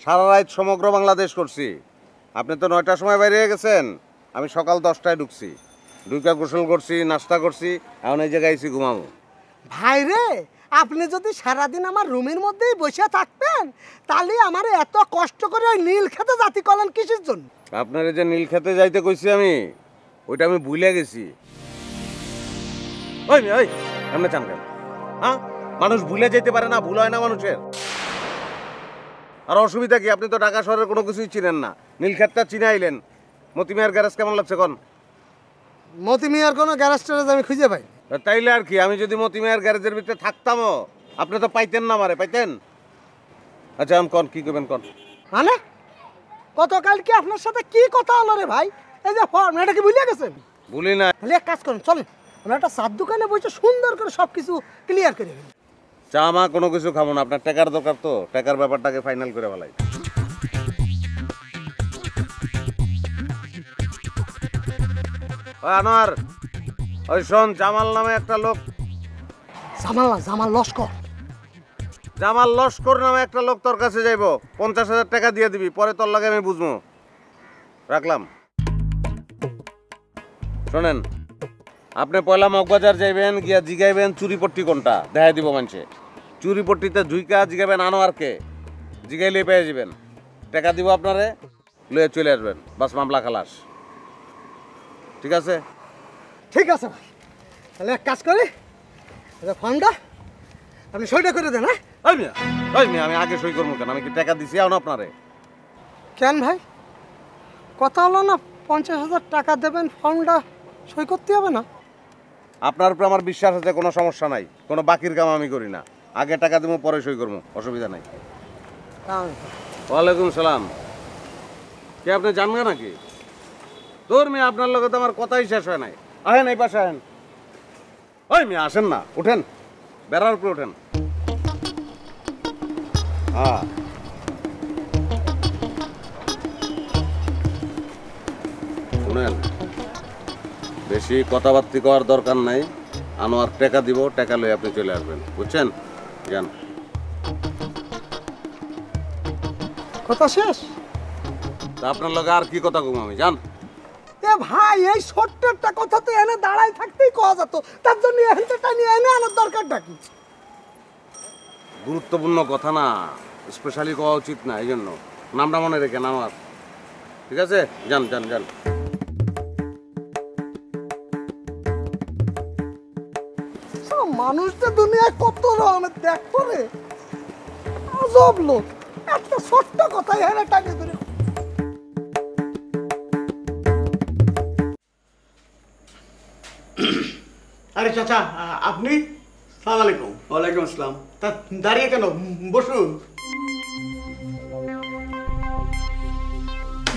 সারা রাত সমগ্র বাংলাদেশ করছি। আপনি তো 9টার সময় বাইরে গেছেন, আমি সকাল 10টায় ঢুকছি, ঢুকা গোসল করছি, নাস্তা করছি, এখন এই জায়গায় এসে ঘুমাবো। ভাই রে, আপনি যদি সারাদিন আমার রুমের মধ্যেই বসে থাকতেন তাহলে আমার এত কষ্ট করে ওই নীল খেতে জাতি করলেন কিসের জন্য? আপনার যে নীলক্ষেতে যাইতে কইছি আমি, ওইটা আমি ভুলে গেছি। ওই ওই এমনি চান কেন? হ্যাঁ, মানুষ ভুলে যেতে পারে না, ভুল হয় না মানুষের। আর অসুবিধা কি? আপনি তো ঢাকা শহরের কোনো কিছুই চিনেন না, নীলক্ষেতটা চিনে আইলেন। মতিমিয়ার গ্যারেজ কেমন লাগছে কোন? মতিমিয়ার কোনো গ্যারেজ ট্যারেজ আমি খুঁজে পাই। তাইলে আর কি, আমি যদি মতিমিয়ার গ্যারেজের ভিতরে থাকতামও, আপনি তো পাইতেন না, মারে পাইতেন। আচ্ছা আমি কন কি করবেন কন? মানে গতকাল কি আপনার সাথে কি কথা হলো রে ভাই? এই যে ফর্ম, এটা কি ভুলে গেছেন? ভুলি না। তাহলে এক কাজ করুন, চলেন আমরা একটা চার দোকানে বসে সুন্দর করে সব কিছু ক্লিয়ার করে ফেলি। চা মা কোনো কিছু খাবো না, আপনার টাকার দরকার তো, টাকার ব্যাপারটাকে ফাইনাল করে ফেলাই। ওই আনোয়ার, ওই শোন, জামাল নামে একটা লোক, জামাল না, জামাল লস্কর। জামাল লস্কর নামে একটা লোক তোর কাছে যাইব, 50,000 টাকা দিয়ে দিবি, পরে তোর লাগে আমি বুঝবো। রাখলাম। শোনেন, আপনি পয়লা মগবাজার যাইবেন, গিয়া জিগাইবেন চুরিপট্টি কোনটা, দেখাই দিব মানুষে। চুরিপট্টিতে ঝুইকা জিগাবেন আনোয়ারকে, জিগাইলে পেয়ে যাবেন। টাকা দিব আপনারে, লয়ে চলে আসবেন, বাস মামলা খালাস। ঠিক আছে? ঠিক আছে ভাই, তাহলে এক কাজ করি, ফর্মটা আপনি সইটা করে দেন। হ্যাঁ ওই মিয়া, আমি আগে সই করবো কেন? আমি কি টাকা দিছি এখন আপনারে? কেন ভাই, কথা হলো না 50,000 টাকা দেবেন, ফর্মটা সই করতে হবে না? আপনার উপরে আমার বিশ্বাস আছে, কোনো সমস্যা নাই, কোনো বাকির কাম আমি করি না। আগে টাকা দেবো, পরে সই করবো, অসুবিধা নাই। ওয়ালাইকুম সালাম। কে আপনি জানবেন নাকি? তোর মেয়ে, আপনার লগে তো আমার কথাই শেষ হয় নাই। আহেন এই পাশে আহেন। ওই মেয়ে আসেন না, উঠেন, বেড়ার উপরে উঠেন। হ্যাঁ, শুনেন, বেশি কথাবার্তি করার দরকার নাই। আনোয়ার টাকা দিব, টাকা লয়ে আপনি চলে আসবেন, বুঝছেন? যান। কথা শেষ? তা আপনার লগে আর কি কথা কম আমি, যান। এ ভাই, এই ছোট্ট একটা কথা তো এনে দাঁড়ায় থাকতেই কওয়া যেত, তার জন্য এখানটা নিয়ে এনে আনার দরকারটা কি? গুরুত্বপূর্ণ কথা না, স্পেশালি কওয়া উচিত না, এই জন্য নামটা মনে রেখেন আমার। ঠিক আছে, যান যান যান। মানুষদের দুনিয়ায় কত রকমের দেখ করে, আজব লোক, একটা ছোট্ট কথা এখানে টাকে ধরে। আরে চাচা, আপনি? সালাম আলাইকুম। ওয়ালাইকুম আসসালাম। তা দাঁড়িয়ে কেন, বসুন।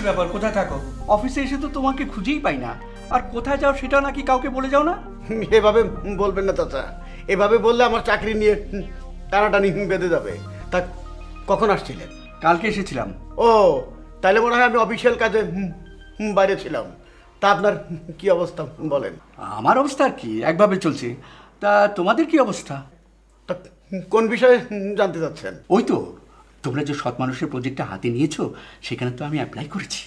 ব্যাপার, কোথায় থাকো? অফিসে এসে তো তোমাকে খুঁজেই পাই না, আর কোথায় যাও সেটা নাকি কাউকে বলে যাও না? এভাবে বলবেন না চাচা, এভাবে বললে আমার চাকরি নিয়ে টানাটানি বেঁধে যাবে। তা কখন আসছিলেন? কালকে এসেছিলাম। ও, তাহলে মনে হয় আমি অফিসিয়াল কাজে বাইরে ছিলাম। তা আপনার কি অবস্থা বলেন? আমার অবস্থা আর কি, একভাবে চলছে। তা তোমাদের কি অবস্থা? তা কোন বিষয়ে জানতে চাচ্ছেন? ওই তো, তোমরা যে সৎ মানুষের প্রজেক্টটা হাতে নিয়েছো, সেখানে তো আমি অ্যাপ্লাই করেছি।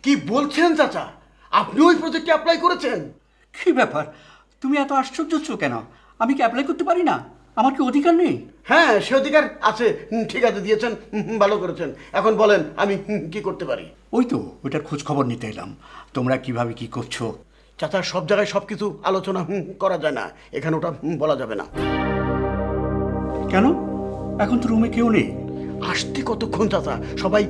কি বলছেন চাচা, আপনি ওই প্রজেক্টে অ্যাপ্লাই করেছেন? কি ব্যাপার, তুমি এত আশ্চর্য হচ্ছ কেন? আমি কি অ্যাপ্লাই করতে পারি না? আমার কি অধিকার নেই? হ্যাঁ, সে অধিকার আছে। ঠিক আছে, দিয়েছেন, ভালো করেছেন। এখন বলেন আমি কি করতে পারি? ওই তো, ওইটার খোঁজ খবর নিতে এলাম, তোমরা কিভাবে কি করছো। চাচা, সব জায়গায় সব কিছু আলোচনা করা যায় না, এখানে ওটা বলা যাবে না। কেন? এখন তো রুমে কেউ নেই। আসতে কতক্ষণ চাচা, সবাই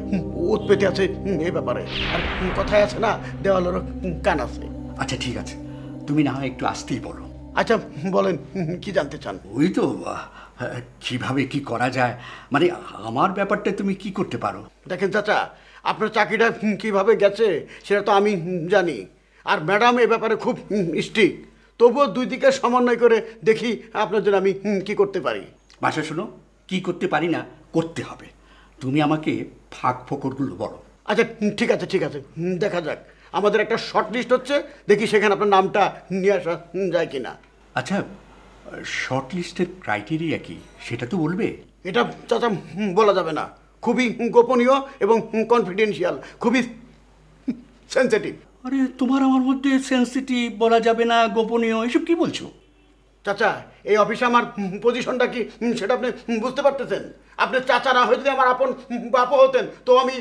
ওত পেতে আছে এ ব্যাপারে। আর কথায় আছে না, দেওয়ালেরও কান আছে। আচ্ছা ঠিক আছে, তুমি না হয় একটু আসতেই বলো। আচ্ছা বলেন, কি জানতে চান? ওই তো, কিভাবে কি করা যায়, মানে আমার ব্যাপারটা তুমি কি করতে পারো? দেখেন চাচা, আপনার চাকরিটা কিভাবে গেছে সেটা তো আমি জানি। আর ম্যাডাম এ ব্যাপারে খুব স্ট্রিক্ট। তবুও দুই দিকে সমন্বয় করে দেখি আপনার জন্য আমি কি করতে পারি। ভাষা শোনো, কি করতে পারি না, করতে হবে। তুমি আমাকে ফাঁক ফোকরগুলো বলো। আচ্ছা ঠিক আছে, ঠিক আছে, দেখা যাক। আমাদের একটা শর্ট লিস্ট হচ্ছে, দেখি সেখানে আপনার নামটা নিয়ে আসা যায় কিনা। আচ্ছা, শর্ট লিস্টের ক্রাইটেরিয়া কি সেটা তো বলবে? এটা চাচা বলা যাবে না, খুবই গোপনীয় এবং কনফিডেন্সিয়াল, খুবই সেন্সিটিভ। আরে তোমার আমার মধ্যে সেন্সিটিভ, বলা যাবে না, গোপনীয়, এসব কি বলছো? চাচা, এই অফিসে আমার পজিশনটা কি সেটা আপনি বুঝতে পারতেছেন? আপনি চাচা না হয়ে যদি আমার আপন বাপও হতেন তো আমি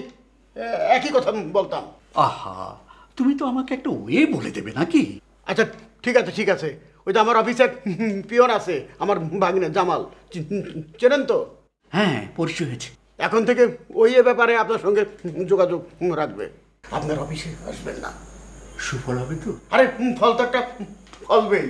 একই কথা বলতাম। আহা, তুমি তো আমাকে একটা ওয়ে বলে দেবে নাকি? আচ্ছা ঠিক আছে, ঠিক আছে। ওই তো আমার অফিসে পিয়ন আছে, আমার ভাগ্নে জামাল, চেনেন তো? হ্যাঁ, পরিচয় হয়েছে। এখন থেকে ওই এ ব্যাপারে আপনার সঙ্গে যোগাযোগ রাখবে। আপনার অফিসে আসবেন না। সুফল হবে তো? আরে ফল তো একটা ফলবেই।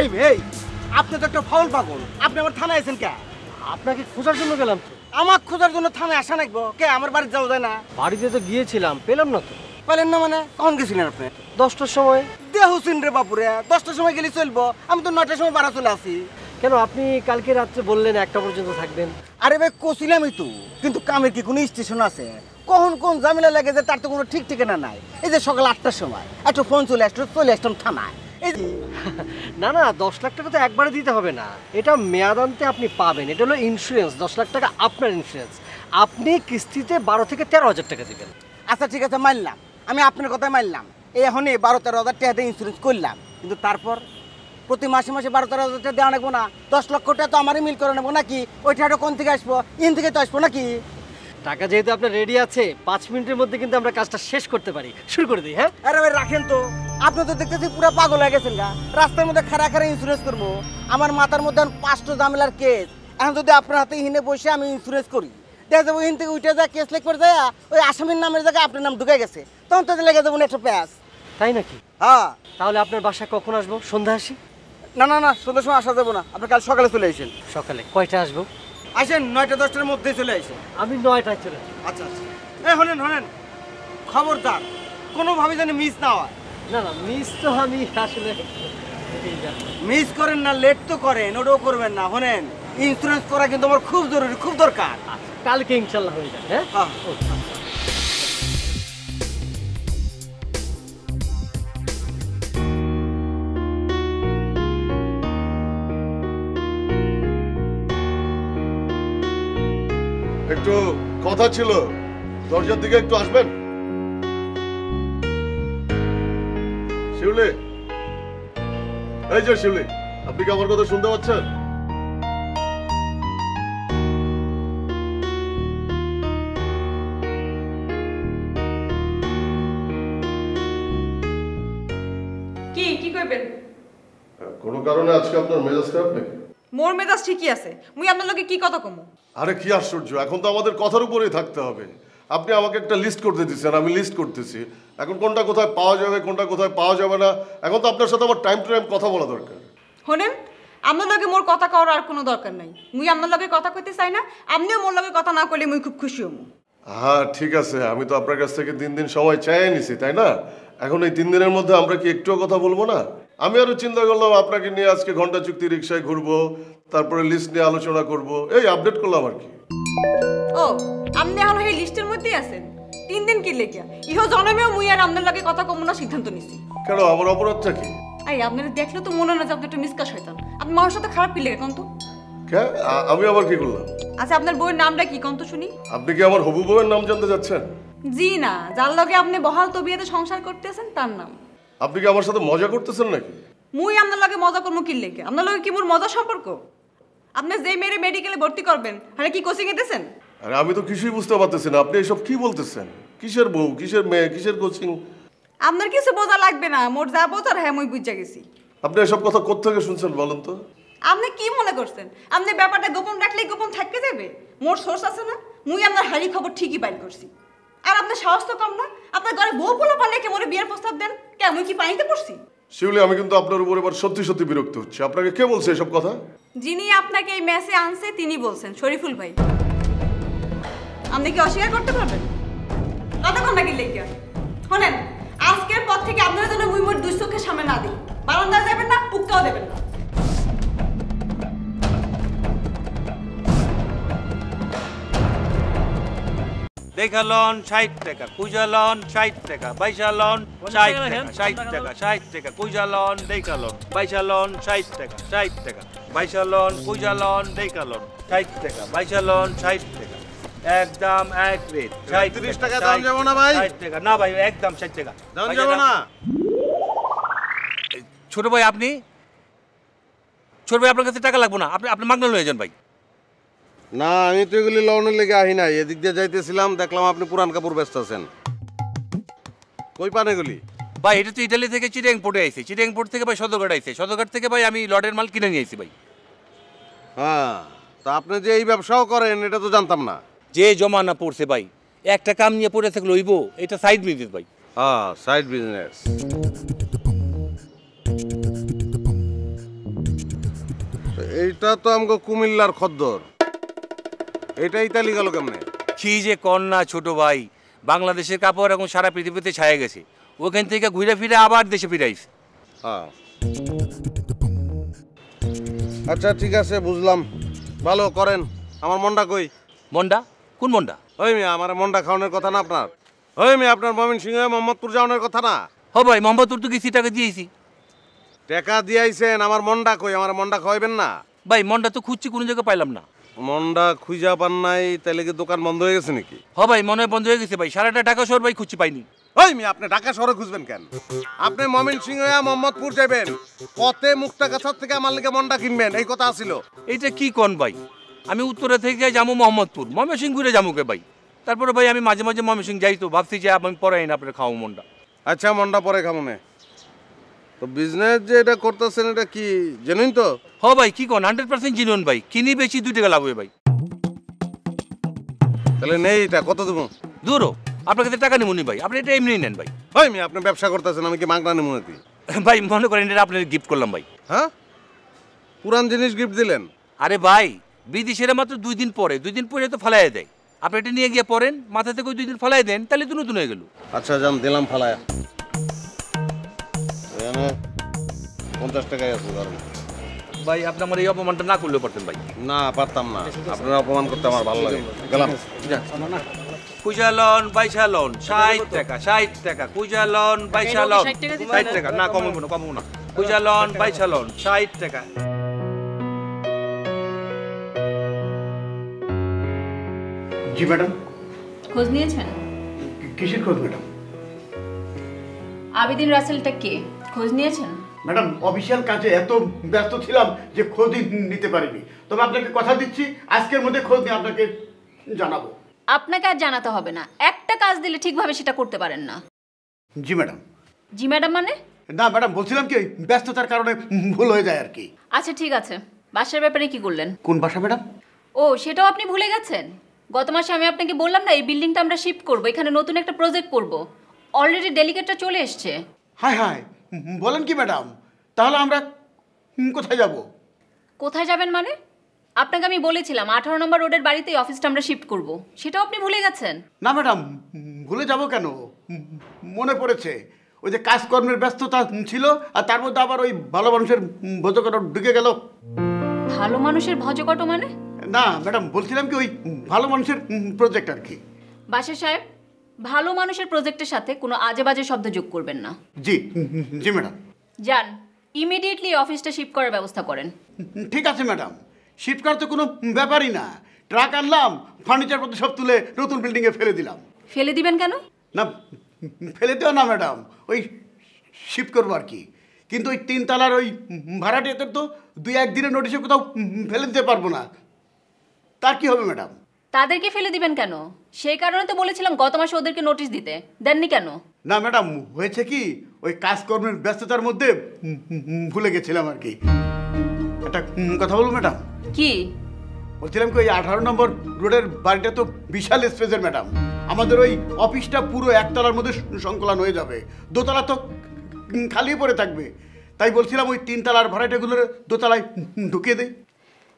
এই এই, আপনি তো একটা ফাউল পাগল, আপনি আমার থানায় আছেন কে? আপনাকে খোঁজার জন্য গেলাম তো। আমার খোঁজার জন্য থানায় আসা নাকবো কে? আমার বাড়িতে যাওয়া যায় না? বাড়িতে তো গিয়েছিলাম, পেলাম না তো। পেলেন না মানে? কখন গেছিলেন আপনি? 10টার সময়। দেহুসিন রে বাপুরে, 10টার সময় গেলে চলবো? আমি তো 9টার সময় বাড়া চলে আসি। কেন, আপনি কালকে রাত্রে বললেন 1টা পর্যন্ত থাকবেন। আরে ভাই কছিলামই তো, কিন্তু কামের কি কোনো স্টেশন আছে? কখন কোন ঝামেলা লাগে যে তার তো কোনো ঠিক ঠিকানা নাই। এই যে সকাল 8টার সময় একটা ফোন চলে আসলাম থানায়। না না, 10 লাখ টাকা তো একবারে দিতে হবে না, এটা মেয়াদান্তে আপনি পাবেন। এটা হলো ইন্স্যুরেন্স, 10 লাখ টাকা আপনার ইন্স্যুরেন্স। আপনি কিস্তিতে 12 থেকে 13,000 টাকা দিবেন। আচ্ছা ঠিক আছে, মানলাম, আমি আপনার কথাই মানলাম। এই এখনই 12-13 হাজার টাকা দিয়ে ইন্স্যুরেন্স করলাম, কিন্তু তারপর প্রতি মাসে মাসে 12-13 হাজার টাকা দেওয়া নেবো না? 10 লক্ষ টাকা তো আমারই মিল করে নেবো নাকি? ওই টাকাটা কোন থেকে আসবো? ইন থেকে তো আসবো নাকি? টাকা যেহেতু আপনার রেডি আছে, 5 মিনিটের মধ্যে কিন্তু আমরা কাজটা শেষ করতে পারি। শুরু করে দিই। হ্যাঁ আরে ভাই রাখেন তো, আপনি তো দেখতেছি পুরো পাগল হয়ে গেছেন গা। রাস্তার মধ্যে খাড়া খাড়া ইন্স্যুরেন্স করবো? আমার মাথার মধ্যে 5টা ঝামেলার কেস। এখন যদি আপনার হাতে হিনে বসে আমি ইন্স্যুরেন্স করি, দেখা যাবো হিন থেকে উঠে যায় কেস লেখ করে যায়, ওই আসামির নামের জায়গায় আপনার নাম ঢুকে গেছে, তখন তো লেগে যাবো একটা প্যাস। তাই নাকি? হ্যাঁ। তাহলে আপনার বাসায় কখন আসবো? সন্ধ্যা আসি? না না না, সন্ধ্যার সময় আসা যাবো না, আপনি কাল সকালে চলে আসেন। সকালে কয়টা আসবো? আসেন 9টা-10টার মধ্যে চলে আসেন। আমি 9টায় চলে আসি। আচ্ছা আচ্ছা। এই হনেন, খবরদার কোনোভাবে যেন মিস না হয়। না না, মিস তো আমি আসলে মিস করেন না, লেট তো করেন, ওটাও করবেন না। হনেন, ইন্স্যুরেন্স করা কিন্তু আমার খুব জরুরি, খুব দরকার। কালকে ইনশাল্লাহ হয়ে যাবে। হ্যাঁ। একটু কথা ছিল, দরজার দিকে একটু আসবেন। শিউলি, এই যে শিউলি, আপনি কি আমার কথা শুনতে পাচ্ছেন? কি কি কইবেন? কোনো কারণে আজকে আপনার মেজাজ খারাপ নাকি? মোর মেজাজ ঠিকই আছে, মুই আপনার লগে কি কথা কমু? আরে কি আশ্চর্য, এখন তো আমাদের কথার উপরেই থাকতে হবে। আপনি আমাকে একটা লিস্ট করতে দিচ্ছেন, আমি লিস্ট করতেছি। এখন কোনটা কোথায় পাওয়া যাবে, কোনটা কোথায় পাওয়া যাবে না, এখন তো আপনার সাথে আমার টাইম টু টাইম কথা বলা দরকার। শোনেন, আপনার লগে মোর কথা কওয়ার আর কোনো দরকার নাই। মুই আপনার লগে কথা কইতে চাই না, আপনিও মোর লগে কথা না কইলে মুই খুব খুশি হমু। হ্যাঁ ঠিক আছে, আমি তো আপনার কাছ থেকে 3 দিন সময় চাইয়ে নিছি, তাই না? এখন এই 3 দিনের মধ্যে আমরা কি একটুও কথা বলবো না? আমি আরো চিন্তা করলাম আপনাকে নিয়ে আজকে ঘন্টা চুক্তি রিক্সায় ঘুরবো, তারপরে লিস্ট নিয়ে আলোচনা করব, এই আপডেট করলাম আর কি। ও, আপনি এখন এই লিস্টের মধ্যেই আছেন? 3 দিন কি লেগে ইহো জনমেও মুই আর আপনার লগে কথা কমু না সিদ্ধান্ত নিছি। কেন, আমার অপরাধটা কি? এই আপনারা দেখলে তো মনে না যে আপনি একটু মিসকা শয়তান। আপনি মার সাথে খারাপ কি লেগে কোন তো? আমি আবার কি করলাম? আচ্ছা, আপনার বউয়ের নামটা কি কোন তো শুনি? আপনি কি আমার হবু বউয়ের নাম জানতে যাচ্ছেন? জি না, যার লগে আপনি বহাল তবিয়তে সংসার করতেছেন তার নাম। আপনি কি আমার সাথে মজা করতেছেন নাকি? মুই আপনার লগে মজা করবো কি লেগে? আপনার লগে কি মোর মজা সম্পর্ক? আপনি যে মেরে মেডিকেলে ভর্তি করবেন, আরে কি কোচিং এতেছেন? আরে আমি তো কিছুই বুঝতে পারতেছি না, আপনি এসব কি বলতেছেন? কিসের বউ, কিসের মেয়ে, কিসের কোচিং? আপনার কিছু বোঝা লাগবে না, মোর যা বোঝার হ্যাঁ মুই বুঝা গেছি। আপনি এসব কথা কোত্থেকে শুনছেন বলেন তো? আপনি কি মনে করছেন আপনি ব্যাপারটা গোপন রাখলেই গোপন থাকতে যাবে? মোর সোর্স আছে না, মুই আপনার হাড়ি খবর ঠিকই বাইর করছি। আর আপনার সাহস তো কম না, আপনার ঘরে বউ পোলা পালে কে মোরে বিয়ের প্রস্তাব দেন? কে মুই কি পানিতে পড়ছি? শিউলি, আমি কিন্তু আপনার উপর এবার সত্যি সত্যি বিরক্ত হচ্ছে। আপনাকে কে বলছে এসব কথা? যিনি আপনাকে এই মেসে আনছে তিনি বলছেন, শরীফুল ভাই। আপনি কি অস্বীকার করতে পারবেন? কতক্ষণ নাকি লেগে শোনেন, আজকের পর থেকে আপনারা যেন মুই মোর দুই চোখের সামনে না দিই। বারান্দায় যাবেন না, পুক্কাও দেবেন না। দেখালন 60 টাকা, কুইজালন 60 টাকা, বাইশালন 60 টাকা, 60 টাকা, 60 টাকা, কুইজালন দেখালন, বাইশালন 60 টাকা, 60 টাকা, বাইশালন কুইজালন দেখালন 60 টাকা, বাইশালন 60 টাকা, একদম এক রেট 30 টাকা দাম যাব না ভাই? 60 টাকা না ভাই, একদম 60 টাকা দাম যাব না। ছোট ভাই আপনি, ছোট ভাই আপনার কাছে টাকা লাগবে না, আপনি আপনি মাগনা লয়ে যান ভাই। না, আমি তো এগুলি লওনের লেগে আহি নাই, এদিক দিয়ে যাইতেছিলাম, দেখলাম আপনি পুরান কাপড় ব্যস্ত আছেন। কই পান এগুলি? ভাই এটা তো ইটালি থেকে চিটাং পোর্টে আইছে, চিটাং পোর্ট থেকে ভাই সদরঘাট আইছে, সদরঘাট থেকে ভাই আমি লটের মাল কিনে নিয়ে আইছি ভাই। হ্যাঁ, তা আপনি যে এই ব্যবসাও করেন এটা তো জানতাম না। যে জমানা পড়ছে ভাই, একটা কাম নিয়ে পড়ে থাকলে লইব, এটা সাইড বিজনেস ভাই। হ্যাঁ, সাইড বিজনেস। এইটা তো আমাকে কুমিল্লার খদ্দর, এটা ইতালি গেল কেমনে? কি যে কন্যা ছোট ভাই, বাংলাদেশের কাপড় এখন সারা পৃথিবীতে ছায়া গেছে, ওখান থেকে ঘুরে ফিরে আবার দেশে ফিরাইছে। হ্যাঁ, আচ্ছা ঠিক আছে, বুঝলাম, ভালো করেন। আমার মন্ডা কই? মন্ডা? কোন মন্ডা? ওই মেয়ে, আমার মন্ডা খাওয়ানোর কথা না আপনার? ওই মেয়ে, আপনার ময়মনসিংহ মোহাম্মদপুর যাওয়ানোর কথা না? হ ভাই, মোহাম্মদপুর তো গেছি, টাকা দিয়েছি। টাকা দিয়েছেন, আমার মন্ডা কই? আমার মন্ডা খাওয়াইবেন না? ভাই মন্ডা তো খুঁজছি, কোনো জায়গায় পাইলাম না। মন্ডা খুঁজা পান নাই? তাহলে কি দোকান বন্ধ হয়ে গেছে নাকি? হ ভাই, মনে হয় বন্ধ হয়ে গেছে ভাই, সারাটা ঢাকা শহর ভাই খুঁজছি, পাইনি। ওই মেয়ে, আপনি ঢাকা শহরে খুঁজবেন কেন? আপনি ময়মনসিংহ মোহাম্মদপুর যাবেন, পথে মুক্তাগাছার থেকে আমার লেগে মন্ডা কিনবেন, এই কথা ছিল। এইটা কি কোন ভাই? আমি উত্তরা থেকে যাবো মোহাম্মদপুর, ময়মনসিংহ ঘুরে যাবো ভাই। তারপরে ভাই আমি মাঝে মাঝে ময়মনসিংহ যাই, তো ভাবছি যে আমি পরে আইন আপনার খাওয়া মন্ডা। আচ্ছা, মন্ডা পরে খাবো না। তো বিজনেস যে এটা করতেছেন, এটা কি জেনুইন তো? হ ভাই, কি কোন 100% জেনুইন ভাই, কিনি বেশি 2 টাকা লাভ হবে ভাই। তাহলে নেই, এটা কত দেবো? দূরও আপনার কাছে টাকা নেবনি ভাই, আপনি এটা এমনি নেন ভাই। ওই মেয়ে, আপনি ব্যবসা করতেছেন, আমি কি মাগনা নেবো নাকি? ভাই মনে করেন এটা আপনার গিফট করলাম ভাই। হ্যাঁ, পুরান জিনিস গিফট দিলেন? আরে ভাই, বিদেশিরা মাত্র 2 দিন পরে, 2 দিন পরে তো ফালাই দেয়, আপনি এটা নিয়ে গিয়ে পরেন, মাথা থেকে 2 দিন ফালাই দেন, তাহলে তো নতুন হয়ে গেল। আচ্ছা যান, দিলাম ফালায়া। 50 টাকায় আছে ধরেন। ভাই আপনি আমার এই অপমানটা না করলেও পারতেন ভাই। না, পারতাম না, আপনার অপমান করতে আমার ভালো লাগে। গেলাম। কুইজালন বাইশালন 60 টাকা, 60 টাকা, কুইজালন বাইশালন 60 টাকা, না কমাবো না, কমাবো না, কুইজালন বাইশালন 60 টাকা। জি ম্যাডাম। খোঁজ নিয়েছেন? কিসের খোঁজ ম্যাডাম? আবিদিন রাসেলটা কে, খোঁজ নিয়েছেন? ম্যাডাম, অফিসিয়াল কাজে এত ব্যস্ত ছিলাম যে খোঁজই নিতে পারিনি, তবে আপনাকে কথা দিচ্ছি আজকের মধ্যে খোঁজ নিয়ে আপনাকে জানাবো। আপনাকে আর জানাতে হবে না, একটা কাজ দিলে ঠিকভাবে সেটা করতে পারেন না। জি ম্যাডাম। জি ম্যাডাম মানে? না ম্যাডাম, বলছিলাম কি ব্যস্ততার কারণে ভুল হয়ে যায় আর কি। আচ্ছা ঠিক আছে, বাসার ব্যাপারে কি করলেন? কোন বাসা ম্যাডাম? ও, সেটাও আপনি ভুলে গেছেন? গত মাসে আমি আপনাকে বললাম না এই বিল্ডিংটা আমরা শিফট করব, এখানে নতুন একটা প্রজেক্ট করব। অলরেডি ডেলিগেটটা চলে এসছে। হায় হায়, বলেন কি ম্যাডাম? তাহলে আমরা কোথায় যাব? কোথায় যাবেন মানে? আপনাকে আমি বলেছিলাম 18 নম্বর রোডের বাড়িতেই অফিসটা আমরা শিফট করব, সেটাও আপনি ভুলে গেছেন? না ম্যাডাম, ভুলে যাব কেন? মনে পড়েছে, ওই যে কাজকর্মের ব্যস্ততা ছিল, আর তার মধ্যে আবার ওই ভালো মানুষের ভোজকট ঢুকে গেল। ভালো মানুষের ভজকট মানে? না ম্যাডাম, বলছিলাম কি ওই ভালো মানুষের প্রজেক্ট আর কি। বাশির সাহেব, ভালো মানুষের প্রজেক্টের সাথে কোনো আজে বাজে শব্দ যোগ করবেন না। জি জি ম্যাডাম। যান, ইমিডিয়েটলি অফিসটা শিফট করার ব্যবস্থা করেন। ঠিক আছে ম্যাডাম, শিফট করা তো কোনো ব্যাপারই না। ট্রাক আনলাম, ফার্নিচারপত্র সব তুলে নতুন বিল্ডিংয়ে ফেলে দিলাম। ফেলে দিবেন কেন? না, ফেলে দেওয়া না ম্যাডাম, ওই শিফট করবো আর কি। কিন্তু ওই 3 তলার ওই ভাড়াটিয়াদের তো 2-1 দিনের নোটিশে কোথাও ফেলে দিতে পারবো না। তার কি হবে ম্যাডাম? তাদেরকে ফেলে দিবেন কেন? সেই কারণে তো বলেছিলাম গত মাসে ওদেরকে নোটিশ দিতে, দেননি কেন? না ম্যাডাম, হয়েছে কি ওই কাজকর্মের ব্যস্ততার মধ্যে ভুলে গেছিলাম আর কি। একটা কথা বলবো ম্যাডাম? কি বলছিলাম কি ওই 18 নম্বর রোডের বাড়িটা তো বিশাল স্পেসের ম্যাডাম। আমাদের ওই অফিসটা পুরো 1 তলার মধ্যে সংকলন হয়ে যাবে, 2 তলা তো খালি পড়ে থাকবে। তাই বলছিলাম ওই 3 তলার ভাড়াটাগুলোর 2 তলায় ঢুকিয়ে দেই।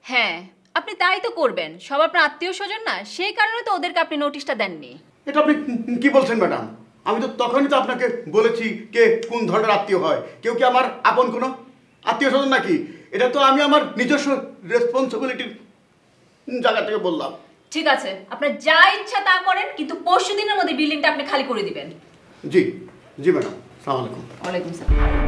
হ্যাঁ, আপনি তাই তো করবেন, সব আপনার আত্মীয় স্বজন না, সেই কারণে তো ওদেরকে আপনি নোটিশটা দেননি। এটা আপনি কি বলছেন ম্যাডাম? আমি তো তখনই তো আপনাকে বলেছি কে কোন ধরনের আত্মীয় হয়। কেউ কি আমার আপন কোনো আত্মীয় স্বজন নাকি? এটা তো আমি আমার নিজস্ব রেসপন্সিবিলিটির জায়গা থেকে বললাম। ঠিক আছে, আপনার যা ইচ্ছা তা করেন, কিন্তু পরশু দিনের মধ্যে বিল্ডিংটা আপনি খালি করে দিবেন। জি জি ম্যাডাম, আসসালামু আলাইকুম। ওয়ালাইকুম সালাম।